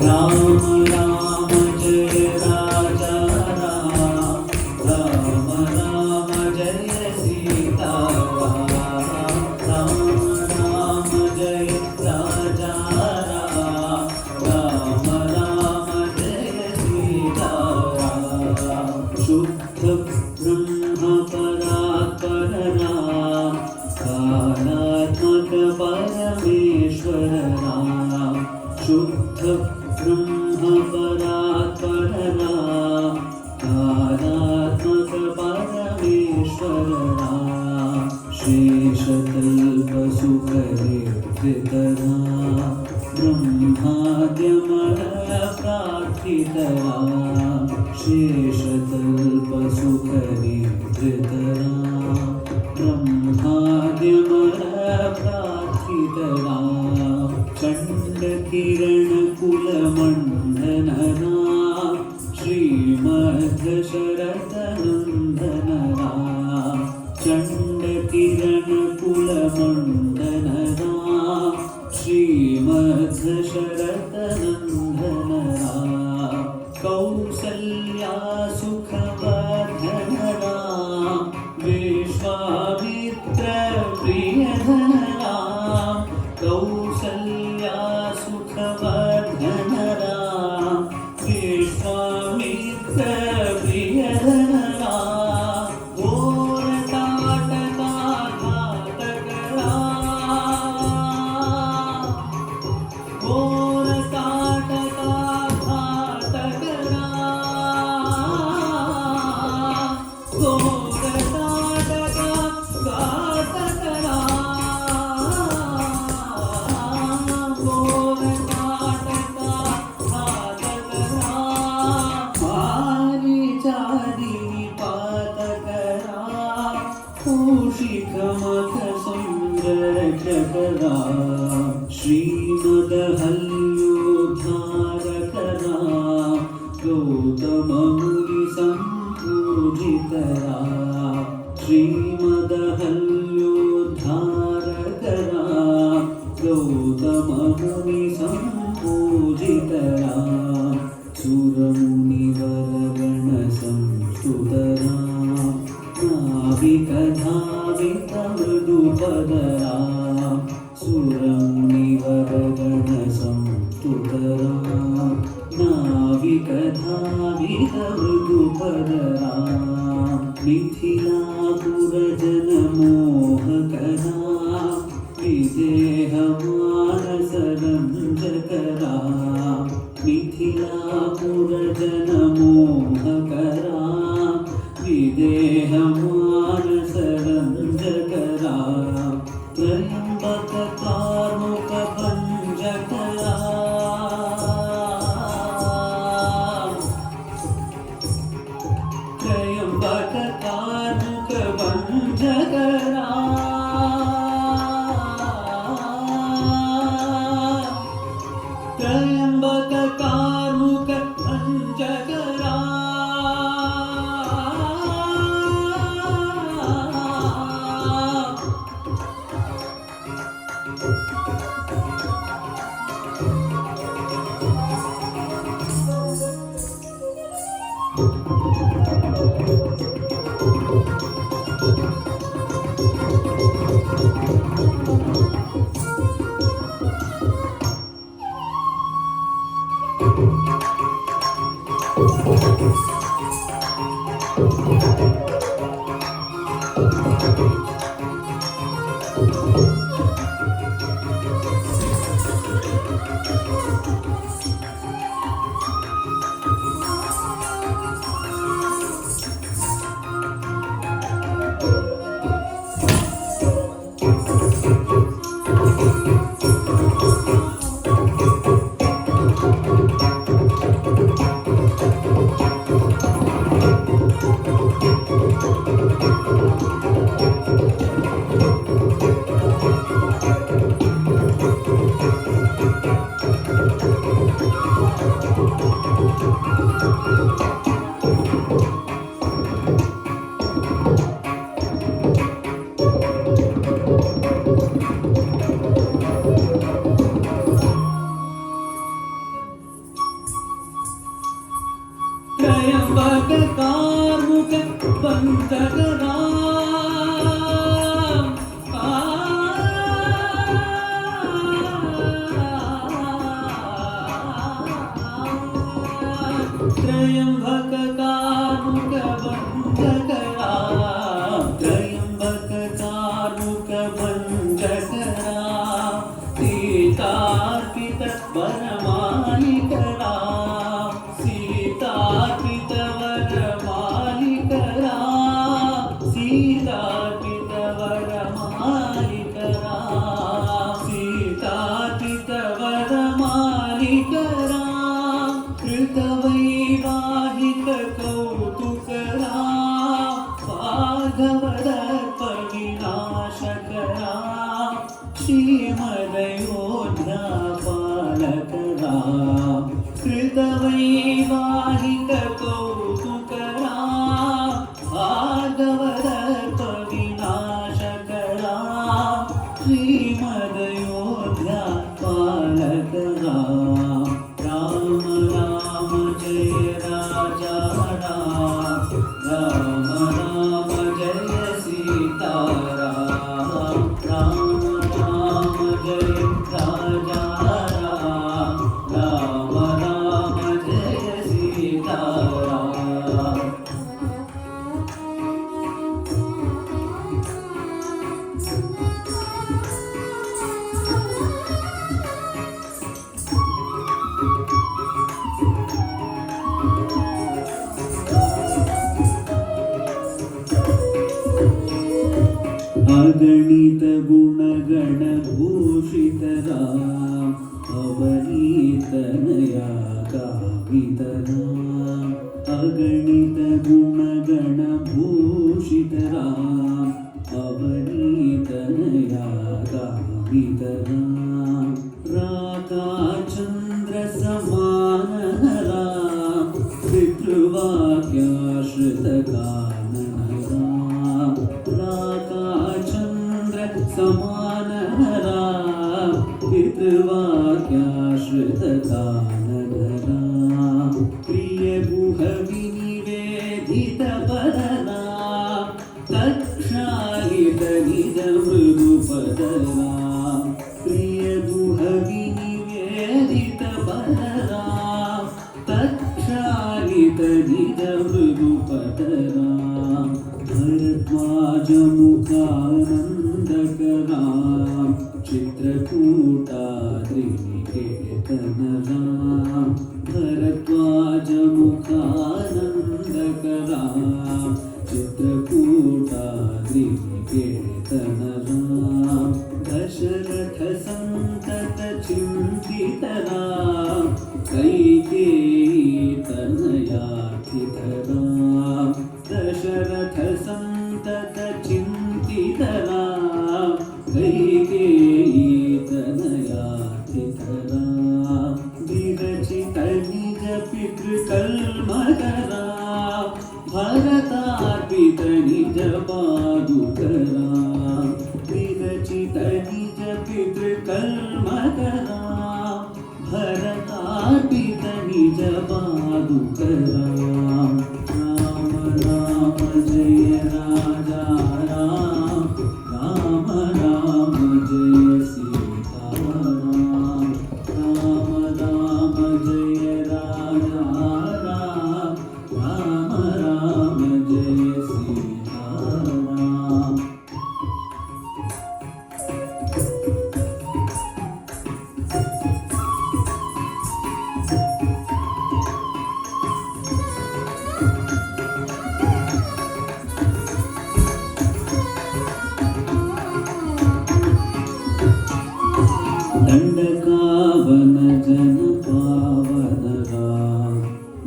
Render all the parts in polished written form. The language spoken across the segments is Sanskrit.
राम राम जय राजा राम, राम राम जय सीता राम, राम राम जय राजा राम, राम राम जय सीता राम। शुद्ध ब्रह्म परात्पर राम, कालात्मक परमेश्वर राम। शुद्ध ब्रह्म परात्पर राम, कालात्मक परमेश्वर राम। शेषकल्प सुखनिर्धृत राम, ब्रह्माद्यमर प्रार्थित राम। शेषकल्प सुखनिर्धृत राम, ब्रह्माद्यमर प्रार्थित राम। चण्डकिरण कुलमण्डन राम, श्रीमद्दशरथनन्दन राम। चण्डकिरण कुलमण्डन राम, श्रीमद्दशरथनन्दन राम। कौसल्या सुखवर्धन राम, विश्वामित्र प्रियधन राम। कौसल्या सुखवर्धन राम, विश्वामित्र प्रियधन राम। घोरताटका घातक राम, घोरताटका घातक राम। घोरताटका घातक राम, घोरताटका घातक राम। पारिजातिनिपातक राम, कौशिकमख संरक्षक राम। श्रीमदहल्योद्धारक राम, गौतममुनि सम्पूजित राम। श्रीमदहल्योद्धारक राम, गौतममुनि सम्पूजित राम। सुरमुनिवरगण संस्तुत राम, नाविकधावित मृदुपद राम। सुरमुनिवरगण संस्तुत राम, नाविकधावित मृदुपद राम। मिथिलापुरजन मोहक राम, विदेहमानसरञ्जक राम। मिथिलापुरजन मोहक राम, विदेहमानसरञ्जक राम। त्र्यम्बक कार्मुक भञ्जक राम, त्र्यम्बक कार्मुक भञ्जक राम। त्र्यम्बक कार्मुक भञ्जक राम। भञ्जकरा त्र्यम्बककारुकभञ्जकरा त्र्यम्बककारुकभञ्जकरा सीतार्पितवरमालिकरा सीतार्पितवरमालिकरा सीतार्पितवरमालिकरा सीतार्पितवरमालिकरा कृतवैवाहिककौतुकरा भार्गवदर्पविनाशकरा श्रीमदयोध्यापालकरा कृतवैवाहिककौतुकरा भार्गवदर्पविनाशकरा श्रीमदयोध्यापालकरा राम राम जय राजा राम राम राम जय सीताराम राम राम जय राजा राम राम राम जय सीताराम अगणित गुणगणभूषितरा अवनीतनया गावितरा अगणित गुणगणभूषितरा अवनीतनया गावितरा राकाचन्द्रसमाननरा पितृवाक्याश्रितकाननरा समानहरा पितृवाक्याश्रितकाननरा प्रियगुहविनिवेदितपदना तत्क्षालितनिजमृदुपदना प्रियगुहविनिवेदितपदना तत्क्षालितनिजमृदुपदना भरद्वाजमुखानन्दकरा चित्रकूटाद्रिनिकेतनरा भरद्वाजमुखानन्दकरा चित्रकूटाद्रिनिकेतनरा दशरथसन्ततचिन्तितरा कैकेयीतनयार्थितरा दशरथसन्ततचिन्तितरा कैकेयीतनयार्थितरा विरचितनिजपितृकल्मकरा भरतार्पितनिजपादुकरा विरचितनिजपितृकल्मकरा भरतार्पितनिजपादुकरा राम राम जय राजा राम राम राम जय सीताराम राम राम जय राजा राम राम राम जय सीताराम दण्डकावन जनपावनरा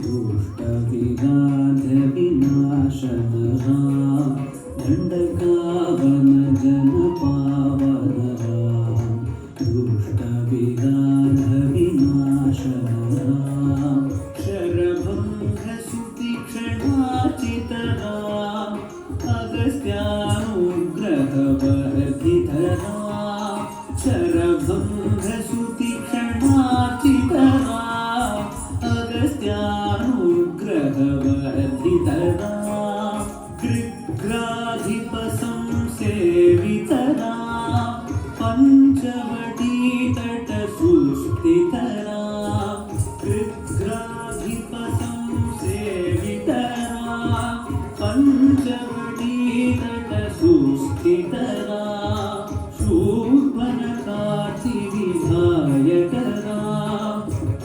दुष्टविराधविनाशनरा दण्डकावन जनपावनरा दुष्टविराधविनाशनरा शरभङ्गसुतीक्ष्णाचितरा अगस्त्यानुग्रहवर्धितरा शरभङ्गसुतीक्ष्णाचितरा अगस्त्यानुग्रहवर्धितरा कृग्राधिपसंसेवितरा पञ्चवटीतटसुस्थितरा कृग्राधिपसंसेवितरा पञ्चवटीतटसुस्थितरा शूर्पणखातिविधायकरा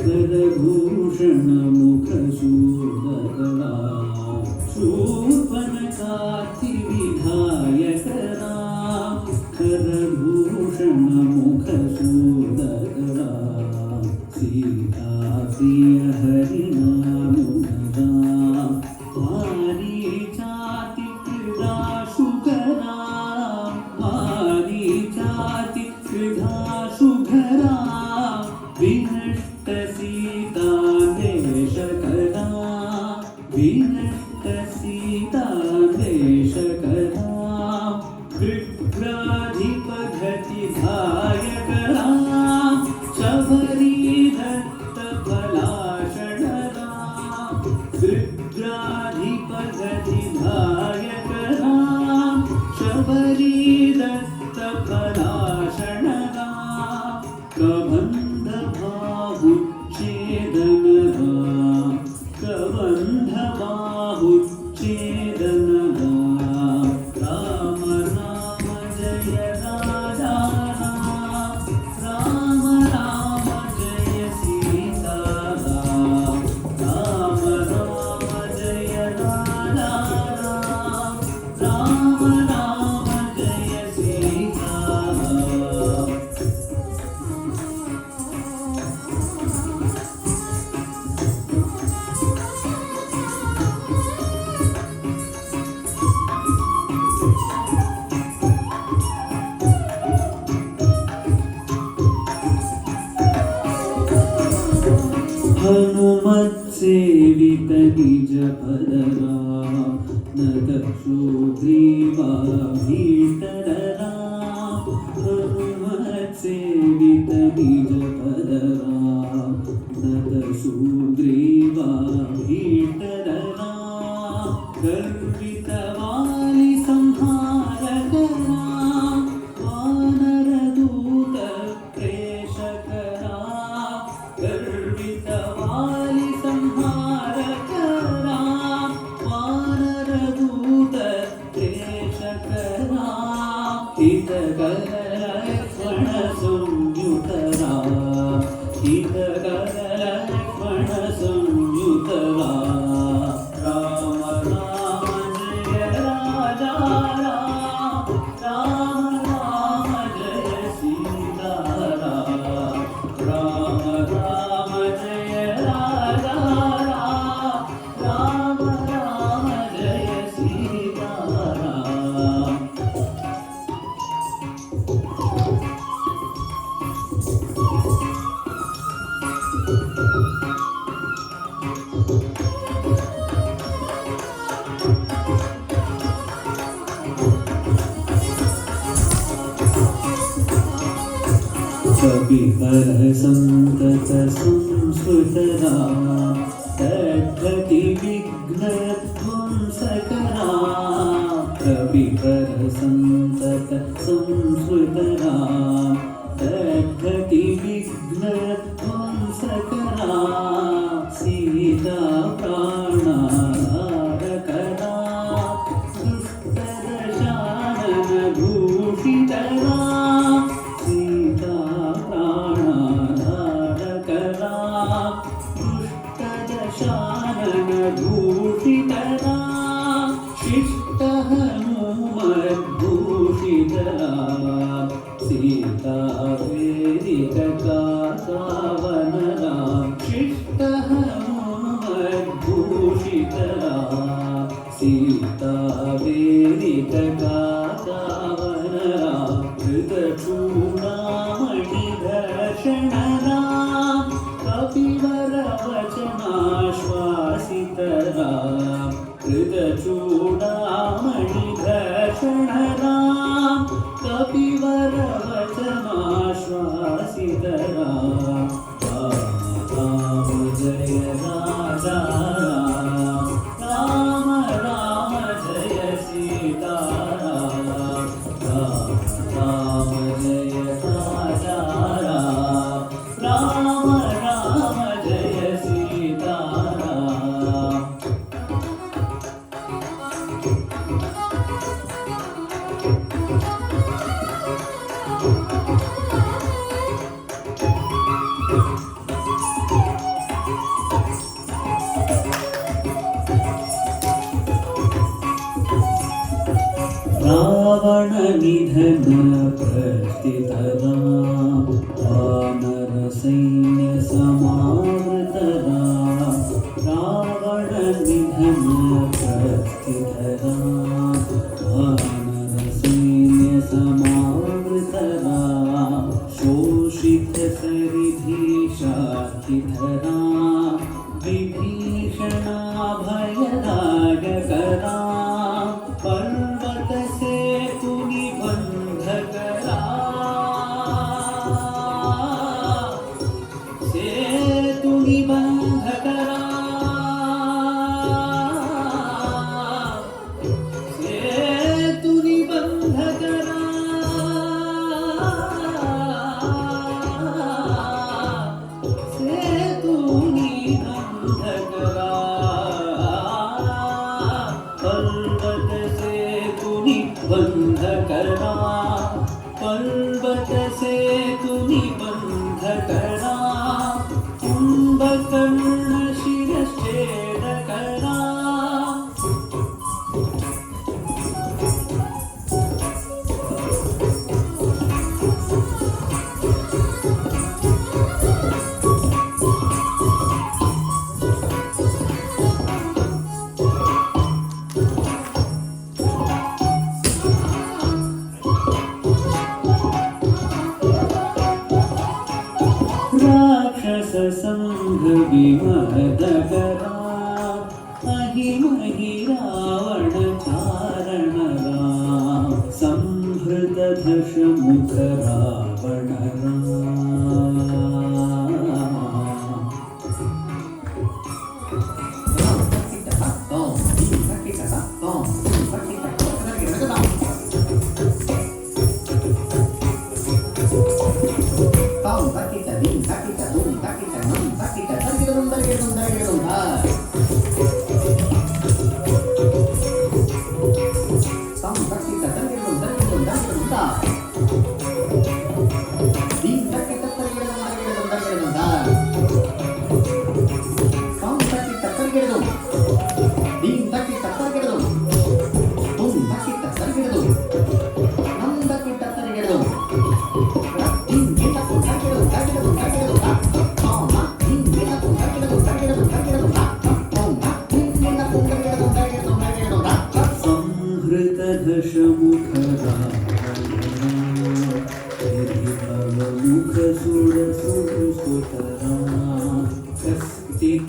करभूषणमुखसूदकरा शूर्पणखातिविधायकरा करभूषणमुखसूदकरा सीताप्रियहरिनामुदा मारीचातिकृदाशुकरा मारीचातिकृदाशुकरा विनष्टसीतादेशकरा विनष्टसीतादेशकरा कृग्राधिपघतिधायकरा शबरीदत्तफलाशनरा कृग्राधिपघतिधायकरा शबरीदत्तफलाशनरा कबन्धबाहुच्छेदनरा कबन्धबाहुच्छेदनरा राम राम जय राजा राम राम जय सीता राम राम जय राजा राम राम जय सीता हनुमत्सेवित निजपदरा नदशुग्रीवाभीष्टदरा हनुमत्सेवित निजपदरा नदशुग्रीवाभीष्टदरा गर्वितवालिसंहारकरा वानरदूत प्रेषकरा गर्वितवालिसंहारकरा वानरदूत प्रेषकरा हितकरलक्ष्मणसंयुतरा हितकरलक्ष्मणसंयुतरा राम राम जय राजा राम राम जय सीता राम राम जय राजा राम राम जय सीता कपिपरसन्ततसंस्कृतरा तद्गतिविघ्नध्वंसकरा कपिपरसन्ततसंस्कृतरा तद्गतिविघ्नध्वंसकरा सीता प्राणाधारकरा दुष्टदशाननभूषितरा सीता प्राणाधारकरा दुष्टदशाननभूषितरा शिष्टहनुमद्भूषितरा सीता वेदितकाकावनरा शिष्टहनुमद्भूषितरा सीता वेदितकाकावनरा कृतचूडामणिदर्शनरा कपिवरवचनाश्वासितरा कृतचूडामणिदर्शनरा कपिवरवचनाश्वासितरा रावण निधन प्रस्थितरा वानर सैन्य समावृतरा रावण निधन प्रस्थितरा वानर सैन्य समावृतरा शोषित सरिधीशार्थितरा विभीषणा भयदायकरा पर्वत से तुनि बंधकरा से तुनि बंधकरा से तुनि बंधकरा से तुनि बंधकरा बंधकरा पर्वत से तुनि बंधकरा कुंभकर्ण शिरश्छेदकरा राक्षस संघ विमदकरा अहिमहि रावण चारणरा संहृत दश मुख रावणरा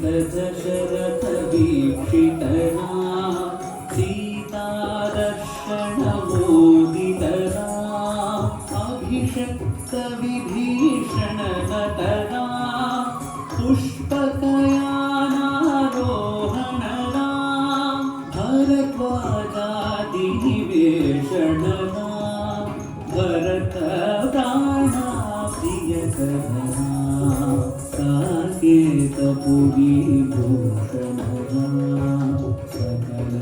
दशरथ वीक्षितरा सीता दर्शन मोदितरा अभिषक्त विभीषण नटरा पुष्पकयानारोहणरा भरद्वाजादि निवेशनरा भरत प्राणा प्रियकरा साकेतपुरी भूषणरा सकल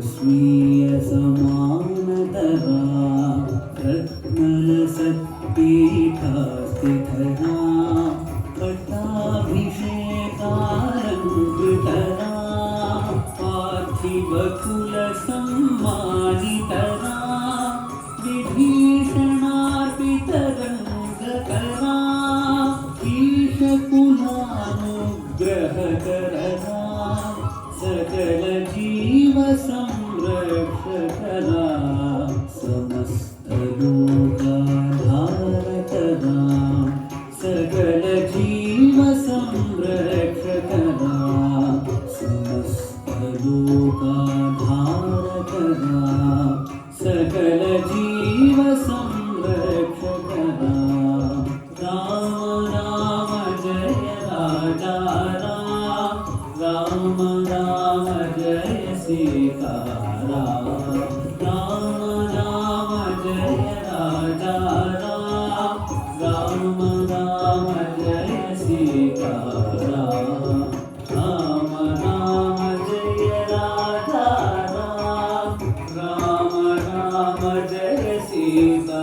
स्वीय समानतरा रत्नलसत्पीठास्थितरा पट्टाभिषेकालङ्कृतरा पार्थिवकुलसम्मानितरा विभीषणार्पितरङ्गकरा ईशकुलानुग्रहकरा सकल जीव संरक्षकरा समस्त लोकाधारकरा सकल जीव संरक्षकरा समस्त लोकाधारकरा सकल जीव संरक्षकरा राम राम जय राजा राम राम जय सीता राम राम जय राजा राम राम जय सीता राम राम जय राजा राम राम जय सीता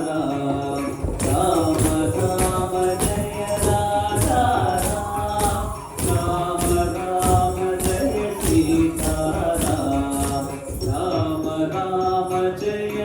राम राम जय राजा राम राम जय सीता राम राम जय